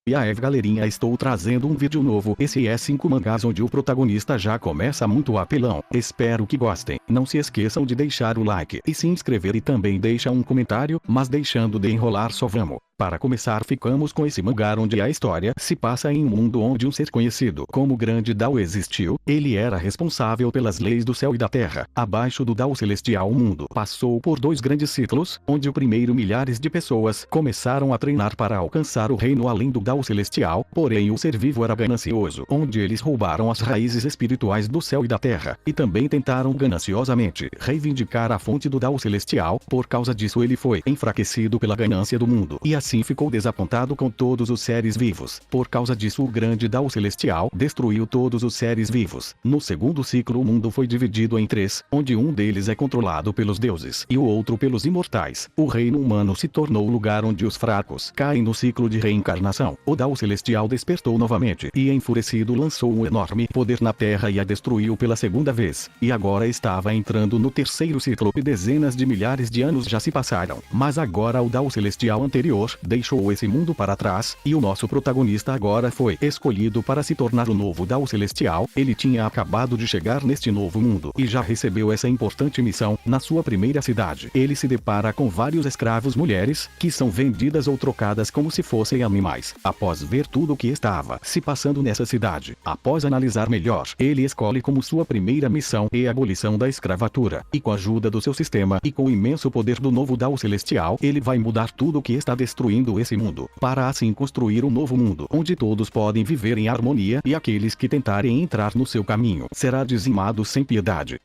E aí galerinha, estou trazendo um vídeo novo. Esse é 5 mangás onde o protagonista já começa muito apelão. Espero que gostem. Não se esqueçam de deixar o like e se inscrever e também deixa um comentário, mas deixando de enrolar só vamos. Para começar, ficamos com esse mangá onde a história se passa em um mundo onde um ser conhecido como Grande Dao existiu. Ele era responsável pelas leis do céu e da terra. Abaixo do Dao celestial, o mundo passou por 2 grandes ciclos, onde o primeiro milhares de pessoas começaram a treinar para alcançar o reino além do Dao celestial, porém o ser vivo era ganancioso, onde eles roubaram as raízes espirituais do céu e da terra, e também tentaram gananciosamente reivindicar a fonte do Dao celestial. Por causa disso ele foi enfraquecido pela ganância do mundo, e assim ficou desapontado com todos os seres vivos. Por causa disso o grande Dao celestial destruiu todos os seres vivos. No segundo ciclo o mundo foi dividido em 3, onde um deles é controlado pelos deuses e o outro pelos imortais. O reino humano se tornou o lugar onde os fracos caem no ciclo de reencarnação. O Dao celestial despertou novamente e enfurecido lançou um enorme poder na terra e a destruiu pela segunda vez. E agora estava entrando no terceiro ciclo e dezenas de milhares de anos já se passaram. Mas agora o Dao celestial anterior deixou esse mundo para trás, e o nosso protagonista agora foi escolhido para se tornar o novo Dao celestial. Ele tinha acabado de chegar neste novo mundo e já recebeu essa importante missão. Na sua primeira cidade, ele se depara com vários escravos mulheres, que são vendidas ou trocadas como se fossem animais. Após ver tudo o que estava se passando nessa cidade, após analisar melhor, ele escolhe como sua primeira missão a abolição da escravatura, e com a ajuda do seu sistema e com o imenso poder do novo Dao celestial, ele vai mudar tudo o que está destruindo esse mundo, para assim construir um novo mundo, onde todos podem viver em harmonia, e aqueles que tentarem entrar no seu caminho será dizimado sem piedade.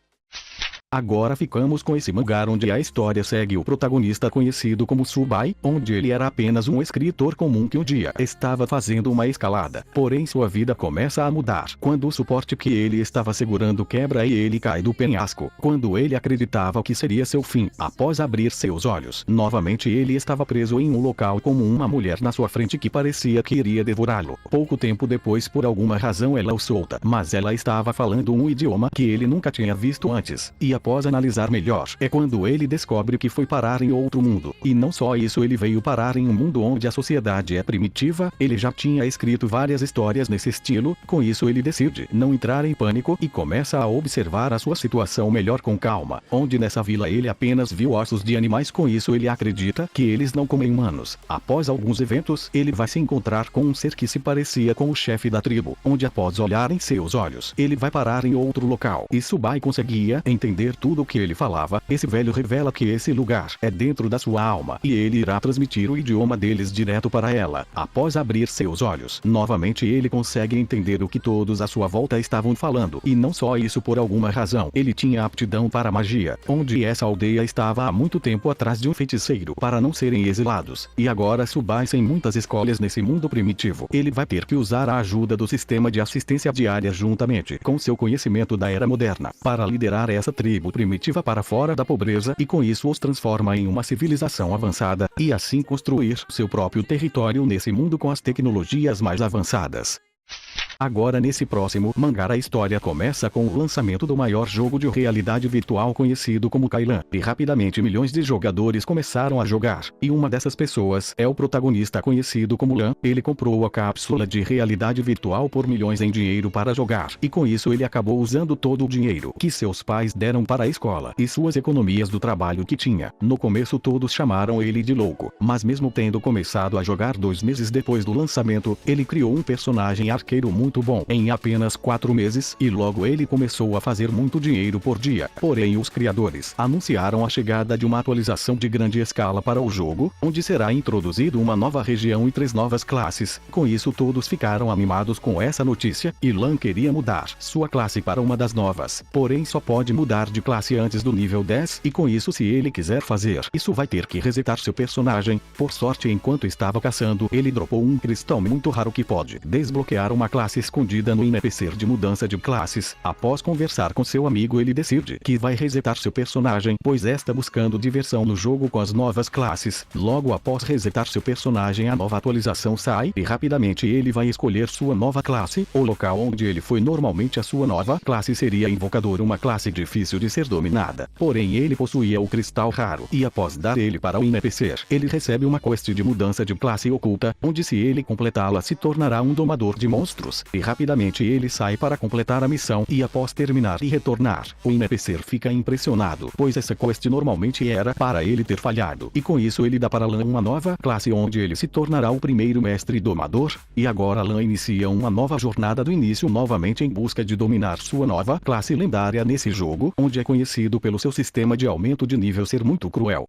Agora ficamos com esse mangá onde a história segue o protagonista conhecido como Subai, onde ele era apenas um escritor comum que um dia estava fazendo uma escalada. Porém sua vida começa a mudar quando o suporte que ele estava segurando quebra e ele cai do penhasco. Quando ele acreditava que seria seu fim, após abrir seus olhos, novamente ele estava preso em um local com uma mulher na sua frente que parecia que iria devorá-lo. Pouco tempo depois, por alguma razão, ela o solta, mas ela estava falando um idioma que ele nunca tinha visto antes, e após analisar melhor, é quando ele descobre que foi parar em outro mundo. E não só isso, ele veio parar em um mundo onde a sociedade é primitiva. Ele já tinha escrito várias histórias nesse estilo. Com isso ele decide não entrar em pânico e começa a observar a sua situação melhor com calma, onde nessa vila ele apenas viu ossos de animais. Com isso ele acredita que eles não comem humanos. Após alguns eventos, ele vai se encontrar com um ser que se parecia com o chefe da tribo, onde após olhar em seus olhos, ele vai parar em outro local. E Subai conseguia entender tudo o que ele falava. Esse velho revela que esse lugar é dentro da sua alma, e ele irá transmitir o idioma deles direto para ela. Após abrir seus olhos, novamente ele consegue entender o que todos à sua volta estavam falando. E não só isso, por alguma razão, ele tinha aptidão para magia, onde essa aldeia estava há muito tempo atrás de um feiticeiro para não serem exilados. E agora Subai, sem muitas escolhas nesse mundo primitivo, ele vai ter que usar a ajuda do sistema de assistência diária juntamente com seu conhecimento da era moderna, para liderar essa tribo primitiva para fora da pobreza, e com isso os transforma em uma civilização avançada, e assim construir seu próprio território nesse mundo com as tecnologias mais avançadas. Agora nesse próximo mangá a história começa com o lançamento do maior jogo de realidade virtual conhecido como Kailan, e rapidamente milhões de jogadores começaram a jogar, e uma dessas pessoas é o protagonista conhecido como Lan. Ele comprou a cápsula de realidade virtual por milhões em dinheiro para jogar, e com isso ele acabou usando todo o dinheiro que seus pais deram para a escola e suas economias do trabalho que tinha. No começo todos chamaram ele de louco, mas mesmo tendo começado a jogar 2 meses depois do lançamento, ele criou um personagem arqueiro muito bom em apenas 4 meses, e logo ele começou a fazer muito dinheiro por dia. Porém os criadores anunciaram a chegada de uma atualização de grande escala para o jogo, onde será introduzido uma nova região e 3 novas classes. Com isso todos ficaram animados com essa notícia, e Lan queria mudar sua classe para uma das novas, porém só pode mudar de classe antes do nível 10, e com isso se ele quiser fazer isso vai ter que resetar seu personagem. Por sorte, enquanto estava caçando, ele dropou um cristal muito raro que pode desbloquear uma classe classe escondida no NPC de mudança de classes. Após conversar com seu amigo, ele decide que vai resetar seu personagem, pois está buscando diversão no jogo com as novas classes. Logo após resetar seu personagem, a nova atualização sai e rapidamente ele vai escolher sua nova classe. O local onde ele foi normalmente a sua nova classe seria Invocador, uma classe difícil de ser dominada. Porém ele possuía o cristal raro e após dar ele para o NPC, ele recebe uma quest de mudança de classe oculta, onde se ele completá-la se tornará um domador de monstros. E rapidamente ele sai para completar a missão e após terminar e retornar, o NPC fica impressionado, pois essa quest normalmente era para ele ter falhado. E com isso ele dá para Lan uma nova classe onde ele se tornará o primeiro mestre domador. E agora Lan inicia uma nova jornada do início novamente em busca de dominar sua nova classe lendária nesse jogo, onde é conhecido pelo seu sistema de aumento de nível ser muito cruel.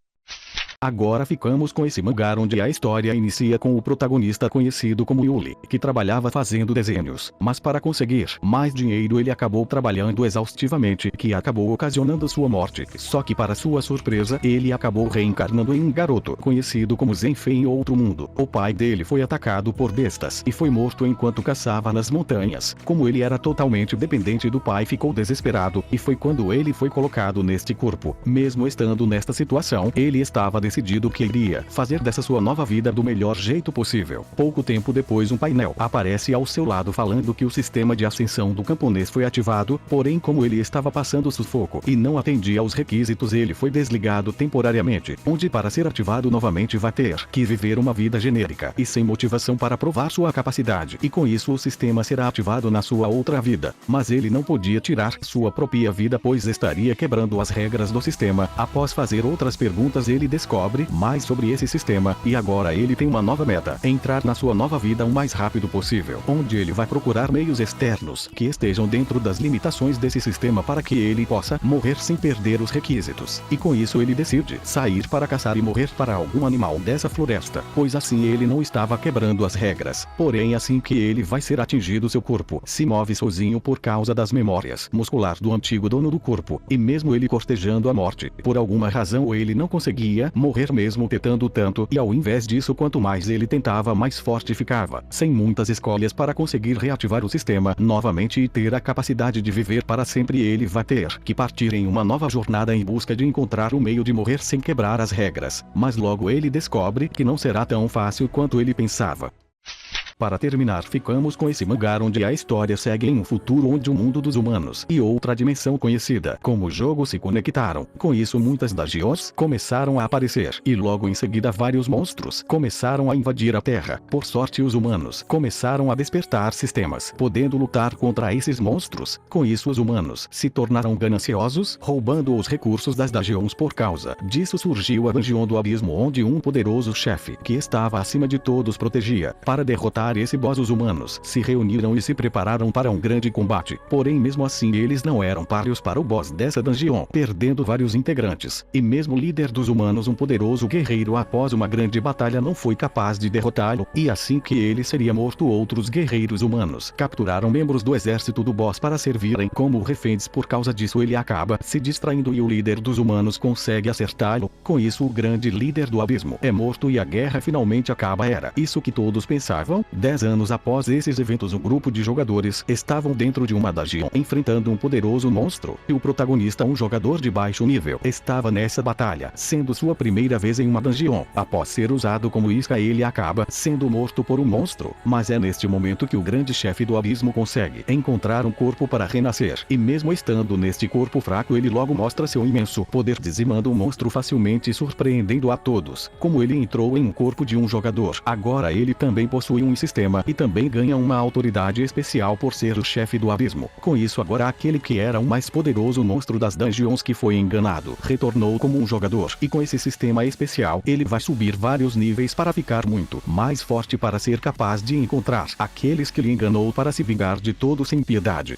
Agora ficamos com esse mangá onde a história inicia com o protagonista conhecido como Yuli, que trabalhava fazendo desenhos, mas para conseguir mais dinheiro ele acabou trabalhando exaustivamente, que acabou ocasionando sua morte. Só que para sua surpresa, ele acabou reencarnando em um garoto conhecido como Zenfei em outro mundo. O pai dele foi atacado por bestas e foi morto enquanto caçava nas montanhas. Como ele era totalmente dependente do pai, ficou desesperado, e foi quando ele foi colocado neste corpo. Mesmo estando nesta situação, ele estava decidido que iria fazer dessa sua nova vida do melhor jeito possível. Pouco tempo depois um painel aparece ao seu lado falando que o sistema de ascensão do camponês foi ativado, porém como ele estava passando sufoco e não atendia aos requisitos, ele foi desligado temporariamente, onde para ser ativado novamente vai ter que viver uma vida genérica e sem motivação para provar sua capacidade, e com isso o sistema será ativado na sua outra vida. Mas ele não podia tirar sua própria vida, pois estaria quebrando as regras do sistema. Após fazer outras perguntas, ele descobre mais sobre esse sistema, e agora ele tem uma nova meta: entrar na sua nova vida o mais rápido possível, onde ele vai procurar meios externos que estejam dentro das limitações desse sistema para que ele possa morrer sem perder os requisitos. E com isso ele decide sair para caçar e morrer para algum animal dessa floresta, pois assim ele não estava quebrando as regras. Porém assim que ele vai ser atingido, seu corpo se move sozinho por causa das memórias muscular do antigo dono do corpo, e mesmo ele cortejando a morte, por alguma razão ele não conseguia morrer mesmo tentando tanto, e ao invés disso, quanto mais ele tentava, mais forte ficava, sem muitas escolhas para conseguir reativar o sistema novamente e ter a capacidade de viver para sempre. Ele vai ter que partir em uma nova jornada em busca de encontrar um meio de morrer sem quebrar as regras, mas logo ele descobre que não será tão fácil quanto ele pensava. Para terminar, ficamos com esse mangá onde a história segue em um futuro onde o mundo dos humanos e outra dimensão conhecida como jogo se conectaram. Com isso muitas dungeons começaram a aparecer, e logo em seguida vários monstros começaram a invadir a Terra. Por sorte os humanos começaram a despertar sistemas, podendo lutar contra esses monstros. Com isso os humanos se tornaram gananciosos, roubando os recursos das dungeons. Por causa disso surgiu a Dungeon do Abismo, onde um poderoso chefe, que estava acima de todos, protegia. Para derrotar esse boss, os humanos se reuniram e se prepararam para um grande combate. Porém mesmo assim eles não eram páreos para o boss dessa dungeon, perdendo vários integrantes. E mesmo o líder dos humanos, um poderoso guerreiro, após uma grande batalha não foi capaz de derrotá-lo, e assim que ele seria morto, outros guerreiros humanos capturaram membros do exército do boss para servirem como reféns. Por causa disso ele acaba se distraindo e o líder dos humanos consegue acertá-lo. Com isso o grande líder do abismo é morto e a guerra finalmente acaba. Era isso que todos pensavam. 10 anos após esses eventos, um grupo de jogadores estavam dentro de uma dungeon enfrentando um poderoso monstro, e o protagonista, um jogador de baixo nível, estava nessa batalha, sendo sua primeira vez em uma dungeon. Após ser usado como isca, ele acaba sendo morto por um monstro, mas é neste momento que o grande chefe do abismo consegue encontrar um corpo para renascer, e mesmo estando neste corpo fraco ele logo mostra seu imenso poder, dizimando o monstro facilmente, surpreendendo a todos. Como ele entrou em um corpo de um jogador, agora ele também possui um sistema e também ganha uma autoridade especial por ser o chefe do abismo. Com isso agora aquele que era o mais poderoso monstro das dungeons que foi enganado retornou como um jogador, e com esse sistema especial ele vai subir vários níveis para ficar muito mais forte, para ser capaz de encontrar aqueles que lhe enganou para se vingar de todos sem piedade.